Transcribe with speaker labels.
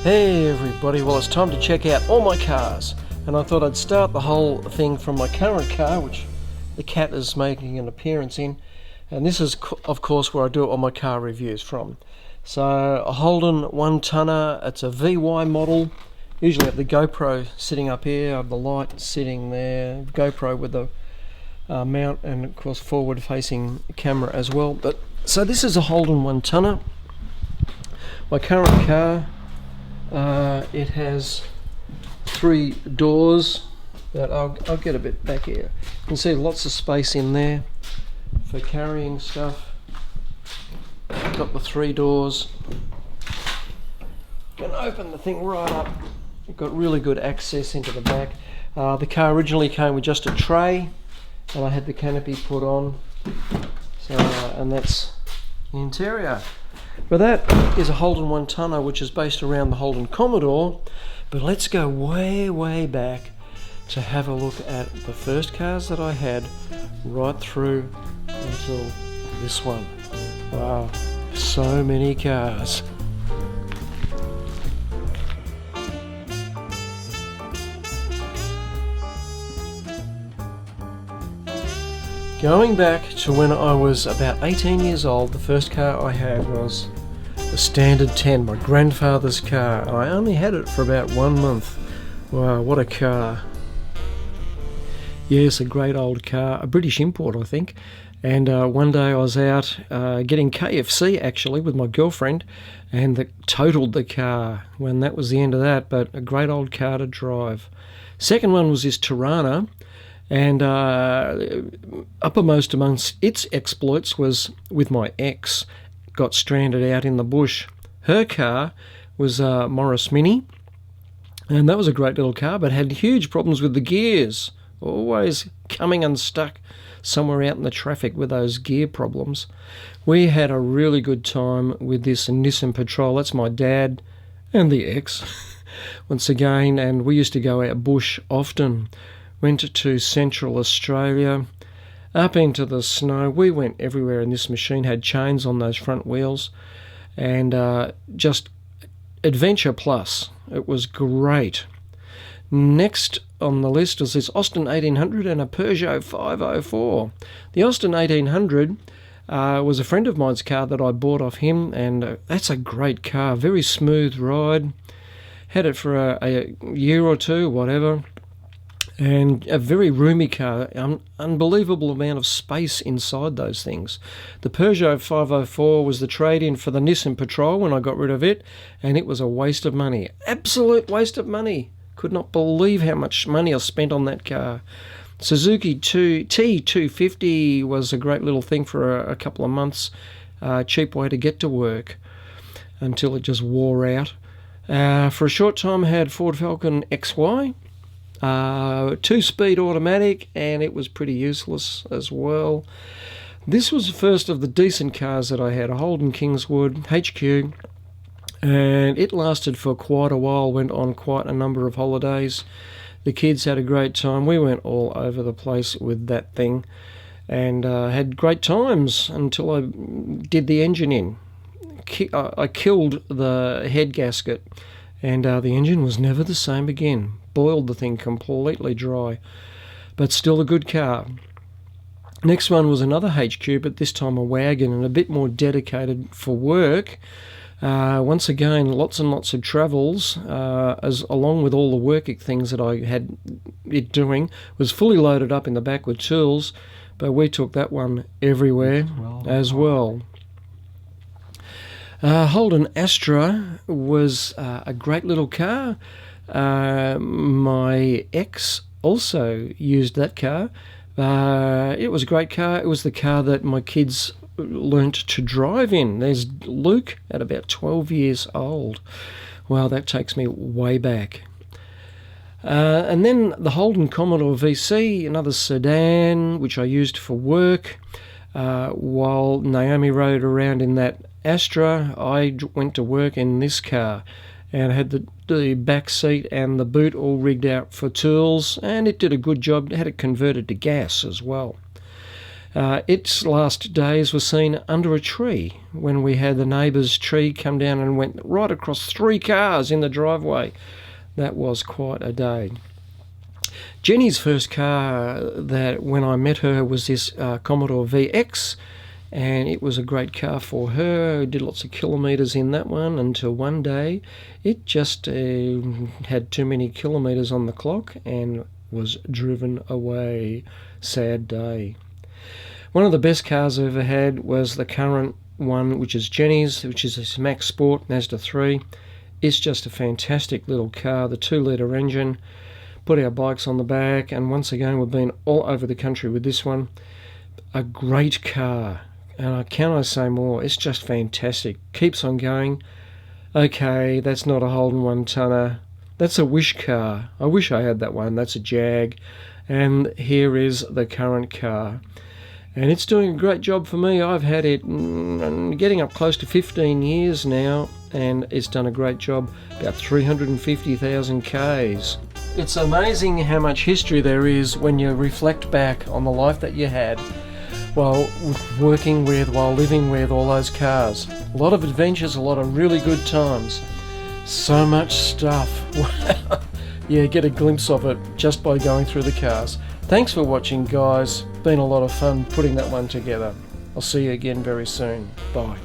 Speaker 1: Hey everybody, well it's time to check out all my cars, and I thought I'd start the whole thing from my current car, which the cat is making an appearance in, and this is of course where I do all my car reviews from. So a Holden One Tonner, it's a VY model. Usually I have the GoPro sitting up here, I have the light sitting there, GoPro with the mount, and of course forward facing camera as well. But so this is a Holden One Tonner, my current car. It has 3 doors, but I'll get a bit back here. You can see lots of space in there for carrying stuff. Got the 3 doors. Can open the thing right up. You've got really good access into the back. The car originally came with just a tray, and I had the canopy put on. So, and that's the interior. But that is a Holden One Tonner, which is based around the Holden Commodore. But let's go way back to have a look at the first cars that I had right through until this one. Wow, so many cars. Going back to when I was about 18 years old, the first car I had was the Standard 10, my grandfather's car. I only had it for about 1 month. Wow, what a car. Yes, a great old car, a British import I think. And one day I was out getting KFC actually with my girlfriend, and totaled the car when that was the end of that, but a great old car to drive. Second one was this Torana. And uppermost amongst its exploits was with my ex. Got stranded out in the bush. Her car was a Morris Mini, and that was a great little car, but had huge problems with the gears. Always coming unstuck somewhere out in the traffic with those gear problems. We had a really good time with this Nissan Patrol. That's my dad and the ex, once again, and we used to go out bush often. Went to Central Australia, up into the snow. We went everywhere, and this machine had chains on those front wheels, and just adventure plus. It was great. Next on the list is this Austin 1800 and a Peugeot 504. The Austin 1800 was a friend of mine's car that I bought off him, and that's a great car, very smooth ride. Had it for a year or two, whatever. And a very roomy car, unbelievable amount of space inside those things. The Peugeot 504 was the trade-in for the Nissan Patrol when I got rid of it, and it was a waste of money. Absolute waste of money. Could not believe how much money I spent on that car. Suzuki T250 was a great little thing for a couple of months. Cheap way to get to work until it just wore out. For a short time I had Ford Falcon XY. 2-speed automatic, and it was pretty useless as well. This was the first of the decent cars that I had, a Holden Kingswood HQ, and it lasted for quite a while, went on quite a number of holidays. The kids had a great time. We went all over the place with that thing, and had great times until I did the engine in. I killed the head gasket, and the engine was never the same again. Boiled the thing completely dry, but still a good car. Next one was another HQ, but this time a wagon, and a bit more dedicated for work. Once again, lots and lots of travels, along with all the work things that I had it doing. Was fully loaded up in the back with tools, but we took that one everywhere as well. Holden Astra was a great little car. My ex also used that car. It was a great car. It was the car that my kids learnt to drive in. There's Luke at about 12 years old. Wow, that takes me way back. And then the Holden Commodore VX, another sedan, which I used for work. While Naomi rode around in that Astra, I went to work in this car. And I had the back seat and the boot all rigged out for tools, and it did a good job. It had it converted to gas as well. Its last days were seen under a tree when we had the neighbour's tree come down and went right across 3 cars in the driveway. That was quite a day. Jenny's first car that when I met her was this Commodore VX, and it was a great car for her. Did lots of kilometres in that one until one day it just had too many kilometres on the clock and was driven away. Sad day. One of the best cars I ever had was the current one, which is Jenny's, which is this Maxx Sport Mazda 3. It's just a fantastic little car, the 2-litre engine. Put our bikes on the back, and once again we've been all over the country with this one. A great car, and can I say more? It's just fantastic. Keeps on going. Okay, that's not a Holden One Tonner. That's a wish car. I wish I had that one. That's a Jag. And here is the current car. And it's doing a great job for me. I've had it getting up close to 15 years now, and it's done a great job. About 350,000 Ks. It's amazing how much history there is when you reflect back on the life that you had while working with, while living with all those cars. A lot of adventures, a lot of really good times. So much stuff. Yeah, get a glimpse of it just by going through the cars. Thanks for watching, guys. Been a lot of fun putting that one together. I'll see you again very soon. Bye.